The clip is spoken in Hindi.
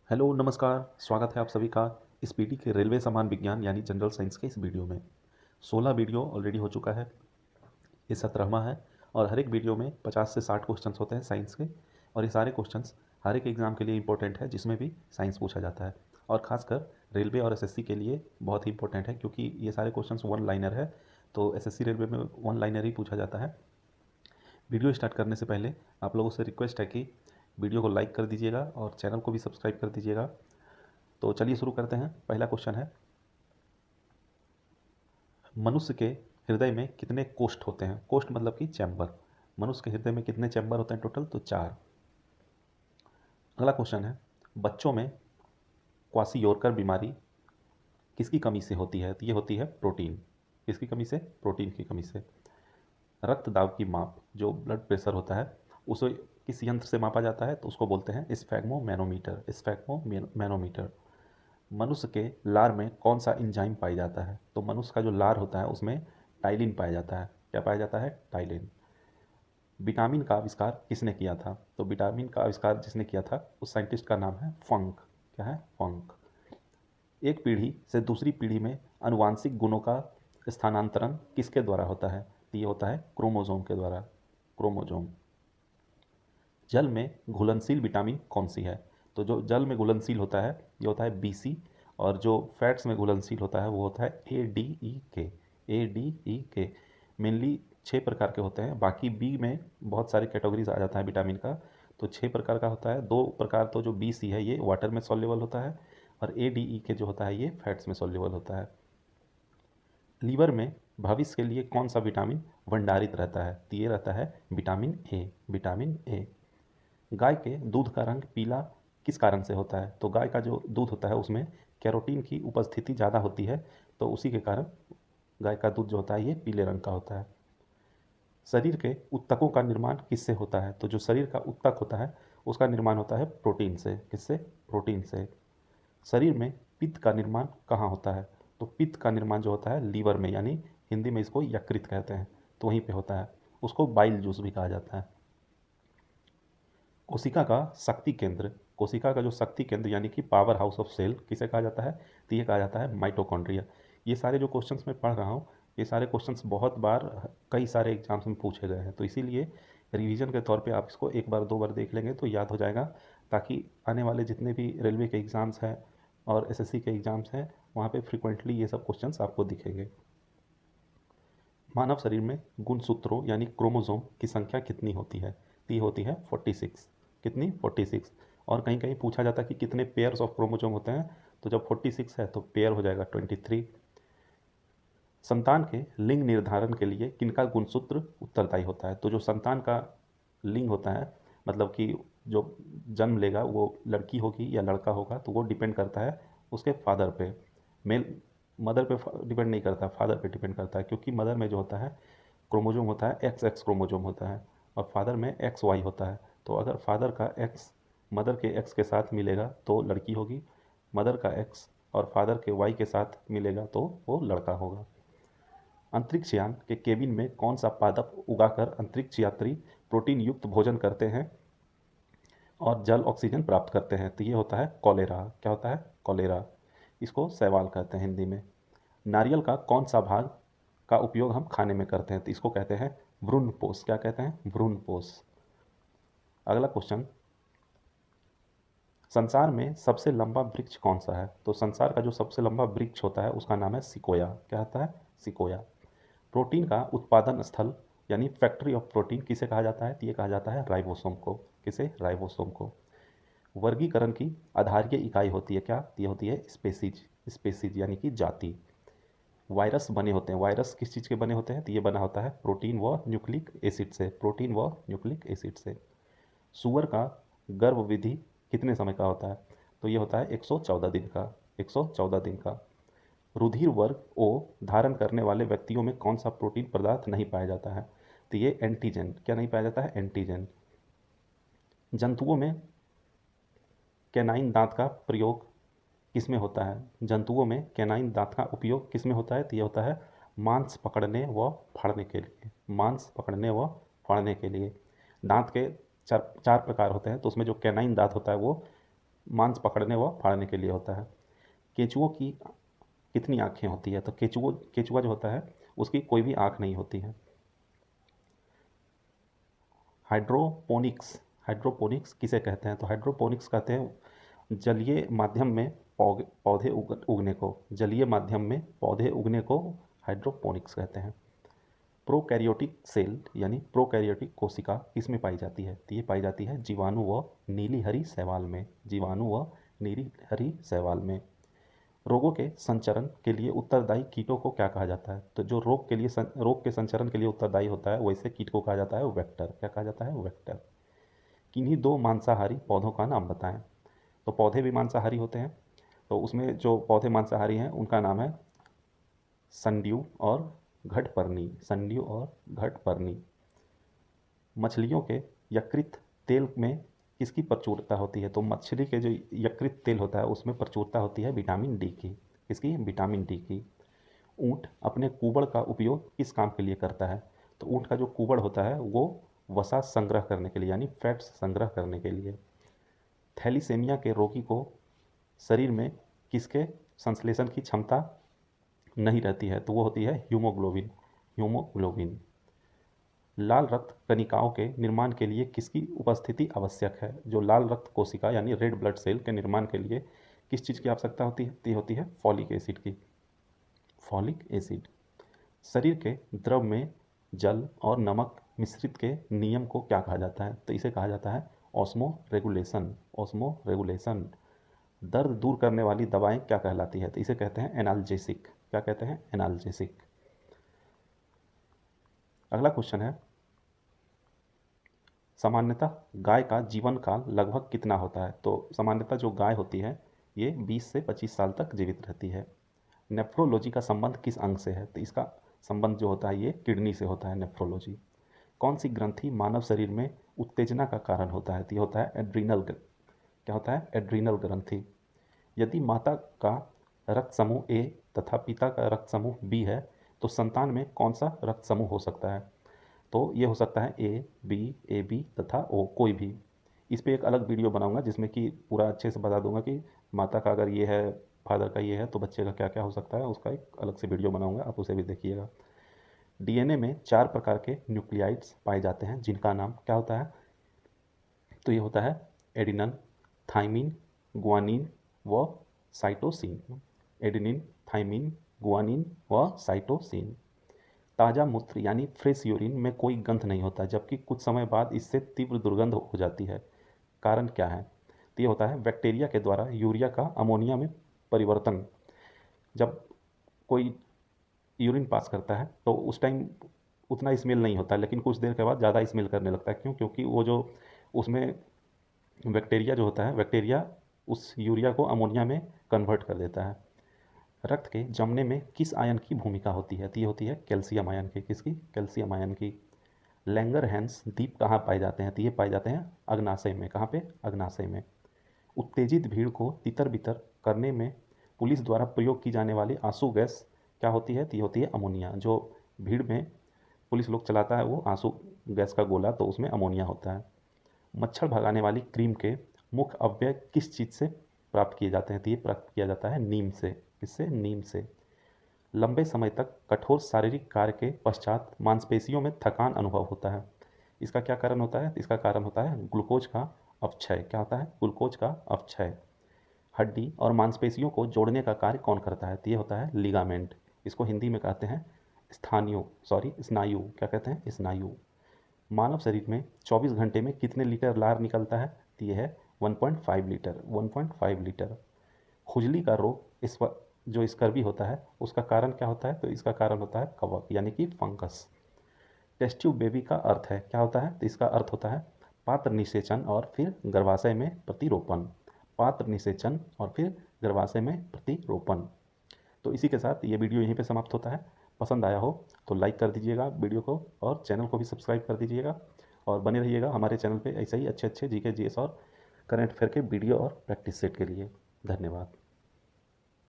हेलो नमस्कार, स्वागत है आप सभी का इस पीटी के रेलवे सामान विज्ञान यानी जनरल साइंस के इस वीडियो में। 16 वीडियो ऑलरेडी हो चुका है। ये 17वां है और हर एक वीडियो में 50 से 60 क्वेश्चंस होते हैं साइंस के। और ये सारे क्वेश्चंस हर एक एग्ज़ाम के लिए इंपॉर्टेंट है जिसमें भी साइंस पूछा जाता है। और ख़ासकर रेलवे और एसएससी के लिए बहुत ही इंपॉर्टेंट है क्योंकि ये सारे क्वेश्चंस वन लाइनर है। तो एसएससी रेलवे में वन लाइनर ही पूछा जाता है। वीडियो स्टार्ट करने से पहले आप लोगों से रिक्वेस्ट है कि वीडियो को लाइक कर दीजिएगा और चैनल को भी सब्सक्राइब कर दीजिएगा। तो चलिए शुरू करते हैं। पहला क्वेश्चन है, मनुष्य के हृदय में कितने कोष्ठ होते हैं? कोष्ठ मतलब कि चैम्बर। मनुष्य के हृदय में कितने चैम्बर होते हैं टोटल? तो 4। अगला क्वेश्चन है, बच्चों में क्वासियोरकर बीमारी किसकी कमी से होती है? तो ये होती है प्रोटीन। किसकी कमी से? प्रोटीन की कमी से। रक्त दाब की माप, जो ब्लड प्रेशर होता है, उसे किस यंत्र से मापा जाता है? तो उसको बोलते हैं स्फैग्मोमैनोमीटर। स्फैग्मोमैनोमीटर। मनुष्य के लार में कौन सा एंजाइम पाया जाता है? तो मनुष्य का जो लार होता है उसमें टाइलिन पाया जाता है। क्या पाया जाता है? टाइलिन। विटामिन का आविष्कार किसने किया था? तो विटामिन का आविष्कार जिसने किया था उस साइंटिस्ट का नाम है फंक। क्या है? फंक। एक पीढ़ी से दूसरी पीढ़ी में आनुवांशिक गुणों का स्थानांतरण किसके द्वारा होता है? तो ये होता है क्रोमोजोम के द्वारा। क्रोमोजोम। जल में घुलनशील विटामिन कौन सी है? तो जो जल में घुलनशील होता है ये होता है BC। और जो फैट्स में घुलनशील होता है वो होता है ADE के। ADE के मेनली 6 प्रकार के होते हैं। बाकी बी में बहुत सारे कैटेगरीज आ जाता है विटामिन का। तो 6 प्रकार का होता है। 2 प्रकार तो जो BC है ये वाटर में सॉल्युबल होता है और ADE के जो होता है ये फैट्स में सॉल्युबल होता है। लीवर में भविष्य के लिए कौन सा विटामिन भंडारित रहता है? तो ये रहता है विटामिन ए। Vitamin A. गाय के दूध का रंग पीला किस कारण से होता है? तो गाय का जो दूध होता है उसमें कैरोटीन की उपस्थिति ज़्यादा होती है, तो उसी के कारण गाय का दूध जो होता है ये पीले रंग का होता है। शरीर के ऊतकों का निर्माण किससे होता है? तो जो शरीर का ऊतक होता है उसका निर्माण होता है प्रोटीन से। किससे? प्रोटीन से। शरीर में पित्त का निर्माण कहाँ होता है? तो पित्त का निर्माण जो होता है लीवर में, यानी हिंदी में इसको यकृत कहते हैं, तो वहीं पे होता है। उसको बाइल जूस भी कहा जाता है। कोशिका का शक्ति केंद्र, कोशिका का जो शक्ति केंद्र यानी कि पावर हाउस ऑफ सेल किसे कहा जाता है? तो ये कहा जाता है माइटोकॉन्ड्रिया। ये सारे जो क्वेश्चंस मैं पढ़ रहा हूँ ये सारे क्वेश्चंस बहुत बार कई सारे एग्जाम्स में पूछे गए हैं, तो इसीलिए रिवीजन के तौर पे आप इसको एक बार 2 बार देख लेंगे तो याद हो जाएगा, ताकि आने वाले जितने भी रेलवे के एग्ज़ाम्स हैं और एसएससी के एग्ज़ाम्स हैं वहाँ पे फ्रिक्वेंटली ये सब क्वेश्चंस आपको दिखेंगे। मानव शरीर में गुणसूत्रों यानी क्रोमोसोम की संख्या कितनी होती है? तो ये होती है 46। कितनी? 46। और कहीं कहीं पूछा जाता है कि कितने पेयर्स ऑफ क्रोमोसोम होते हैं, तो जब 46 है तो पेयर हो जाएगा 23। संतान के लिंग निर्धारण के लिए किनका गुणसूत्र उत्तरदायी होता है? तो जो संतान का लिंग होता है, मतलब कि जो जन्म लेगा वो लड़की होगी या लड़का होगा, तो वो डिपेंड करता है उसके फादर पे। मेल मदर पे डिपेंड नहीं करता, फादर पे डिपेंड करता है, क्योंकि मदर में जो होता है क्रोमोजोम होता है XX क्रोमोजोम होता है और फादर में XY होता है। तो अगर फादर का X मदर के X के साथ मिलेगा तो लड़की होगी, मदर का X और फादर के Y के साथ मिलेगा तो वो लड़का होगा। अंतरिक्ष यान के केबिन में कौन सा पादप उगाकर अंतरिक्ष यात्री प्रोटीन युक्त भोजन करते हैं और जल ऑक्सीजन प्राप्त करते हैं? तो ये होता है कॉलेरा। क्या होता है? कॉलेरा। इसको शैवाल कहते हैं हिंदी में। नारियल का कौन सा भाग का उपयोग हम खाने में करते हैं? तो इसको कहते हैं भ्रूणपोष। क्या कहते हैं? भ्रूणपोष। अगला क्वेश्चन, संसार में सबसे लंबा वृक्ष कौन सा है? तो संसार का जो सबसे लंबा वृक्ष होता है उसका नाम है सिकोया। क्या होता है? सिकोया। प्रोटीन का उत्पादन स्थल यानी फैक्ट्री ऑफ प्रोटीन किसे कहा जाता है? तो ये कहा जाता है राइबोसोम को। किसे? राइबोसोम को। वर्गीकरण की आधारीय इकाई होती है क्या? ये होती है स्पेसीज। स्पेसीज यानी कि जाति। वायरस बने होते हैं, वायरस किस चीज़ के बने होते हैं? तो ये बना होता है प्रोटीन व न्यूक्लिक एसिड से। प्रोटीन व न्यूक्लिक एसिड से। सुअर का गर्भ विधि कितने समय का होता है? तो ये होता है 114 दिन का। 114 दिन का। रुधिर वर्ग ओ धारण करने वाले व्यक्तियों में कौन सा प्रोटीन पदार्थ नहीं पाया जाता है? तो ये एंटीजन। क्या नहीं पाया जाता है? एंटीजन। जंतुओं में कैनाइन दांत का प्रयोग किस में होता है? जंतुओं में कैनाइन दांत का उपयोग किस में होता है? तो ये होता है मांस पकड़ने व फाड़ने के लिए। मांस पकड़ने व फाड़ने के लिए। दांत के चार चार प्रकार होते हैं, तो उसमें जो कैनाइन दांत होता है वो मांस पकड़ने व फाड़ने के लिए होता है। केंचुओं की कितनी आँखें होती है? तो केंचुआ जो होता है उसकी कोई भी आँख नहीं होती है। हाइड्रोपोनिक्स किसे कहते हैं? तो हाइड्रोपोनिक्स कहते हैं जलीय माध्यम में पौधे उगने को। जलीय माध्यम में पौधे उगने को हाइड्रोपोनिक्स कहते हैं। प्रोकैरियोटिक सेल यानी प्रोकैरियोटिक कोशिका किसमें पाई जाती है? तो ये पाई जाती है जीवाणु व नीली हरी शैवाल में। जीवाणु व नीली हरी शैवाल में। रोगों के संचरण के लिए उत्तरदायी कीटों को क्या कहा जाता है? तो जो रोग के संचरण के लिए उत्तरदायी होता है वैसे कीट को कहा जाता है वेक्टर। क्या कहा जाता है? वेक्टर। किन्हीं दो मांसाहारी पौधों का नाम बताएं। तो पौधे भी मांसाहारी होते हैं, तो उसमें जो पौधे मांसाहारी हैं उनका नाम है संड्यू और घटपर्णी। संड्यू और घटपर्णी। मछलियों के यकृत तेल में किसकी प्रचुरता होती है? तो मछली के जो यकृत तेल होता है उसमें प्रचुरता होती है विटामिन डी की। किसकी? विटामिन डी की। ऊँट अपने कूबड़ का उपयोग किस काम के लिए करता है? तो ऊँट का जो कूबड़ होता है वो वसा संग्रह करने के लिए यानी फैट्स संग्रह करने के लिए। थैलीसेमिया के रोगी को शरीर में किसके संश्लेषण की क्षमता नहीं रहती है? तो वो होती है हीमोग्लोबिन। हीमोग्लोबिन। लाल रक्त कणिकाओं के निर्माण के लिए किसकी उपस्थिति आवश्यक है? जो लाल रक्त कोशिका यानी रेड ब्लड सेल के निर्माण के लिए किस चीज़ की आवश्यकता होती है? ती होती है फॉलिक एसिड की। Folic acid. शरीर के द्रव में जल और नमक मिश्रित के नियम को क्या कहा जाता है? तो इसे कहा जाता है ऑस्मो रेगुलेशन। Osmo regulation. दर्द दूर करने वाली दवाएं क्या कहलाती है? तो इसे कहते हैं एनाल्जेसिक। क्या कहते हैं? एनाल्जेसिक। अगला क्वेश्चन है सामान्यतः गाय का जीवन काल लगभग कितना होता है? तो सामान्यतः जो गाय होती है ये 20 से 25 साल तक जीवित रहती है। नेफ्रोलॉजी का संबंध किस अंग से है? तो इसका संबंध जो होता है ये किडनी से होता है, नेफ्रोलॉजी। कौन सी ग्रंथि मानव शरीर में उत्तेजना का कारण होता है? तो ये होता है एड्रीनल। क्या होता है? एड्रीनल ग्रंथि। यदि माता का रक्त समूह ए तथा पिता का रक्त समूह बी है तो संतान में कौन सा रक्त समूह हो सकता है? तो ये हो सकता है ए बी तथा ओ, कोई भी। इस पे एक अलग वीडियो बनाऊंगा जिसमें कि पूरा अच्छे से बता दूंगा कि माता का अगर ये है, फादर का ये है, तो बच्चे का क्या क्या हो सकता है, उसका एक अलग से वीडियो बनाऊंगा, आप उसे भी देखिएगा। डीएनए में 4 प्रकार के न्यूक्लियाइड्स पाए जाते हैं जिनका नाम क्या होता है? तो ये होता है एडिनन, थाइमिन, गुआनिन व साइटोसिन। एडेनिन, थाइमिन, गुआनिन व साइटोसिन। ताज़ा मूत्र यानी फ्रेश यूरिन में कोई गंध नहीं होता जबकि कुछ समय बाद इससे तीव्र दुर्गंध हो जाती है। कारण क्या है? तो ये होता है बैक्टीरिया के द्वारा यूरिया का अमोनिया में परिवर्तन। जब कोई यूरिन पास करता है तो उस टाइम उतना स्मेल नहीं होता, लेकिन कुछ देर के बाद ज़्यादा स्मेल करने लगता है। क्यों? क्योंकि वो जो उसमें बैक्टीरिया जो होता है, बैक्टीरिया उस यूरिया को अमोनिया में कन्वर्ट कर देता है। रक्त के जमने में किस आयन की भूमिका होती है? तो ये होती है कैल्शियम आयन की। किसकी? कैल्शियम आयन की। लैंगरहैंस द्वीप कहाँ पाए जाते हैं? तो ये पाए जाते हैं अग्नाशय में। कहाँ पे? अग्नाशय में। उत्तेजित भीड़ को तितर बितर करने में पुलिस द्वारा प्रयोग की जाने वाली आंसू गैस क्या होती है? तो ये होती है अमोनिया। जो भीड़ में पुलिस लोग चलाता है वो आंसू गैस का गोला, तो उसमें अमोनिया होता है। मच्छर भगाने वाली क्रीम के मुख्य अवयव किस चीज़ से प्राप्त किए जाते हैं? तो ये प्राप्त किया जाता है नीम से। किससे? नीम से। लंबे समय तक कठोर शारीरिक कार्य के पश्चात मांसपेशियों में थकान अनुभव होता है। इसका क्या कारण होता है? इसका कारण होता है ग्लूकोज का अपक्षय। क्या होता है? ग्लूकोज का अपक्षय। हड्डी और मांसपेशियों को जोड़ने का कार्य कौन करता है? तो ये होता है लिगामेंट। इसको हिंदी में कहते हैं स्नायु। क्या कहते हैं? स्नायु। मानव शरीर में 24 घंटे में कितने लीटर लार निकलता है? तो ये है 1.5 लीटर। 1.5 लीटर। खुजली का रोग जो स्कर्वी होता है उसका कारण क्या होता है? तो इसका कारण होता है कवक यानी कि फंगस। टेस्ट ट्यूब बेबी का अर्थ है क्या होता है? तो इसका अर्थ होता है पात्र निषेचन और फिर गर्भाशय में प्रतिरोपण। पात्र निषेचन और फिर गर्भाशय में प्रतिरोपण। तो इसी के साथ ये वीडियो यहीं पे समाप्त होता है। पसंद आया हो तो लाइक कर दीजिएगा वीडियो को और चैनल को भी सब्सक्राइब कर दीजिएगा और बने रहिएगा हमारे चैनल पे ऐसे ही अच्छे अच्छे जीके जीएस और करंट अफेयर के वीडियो और प्रैक्टिस सेट के लिए। धन्यवाद।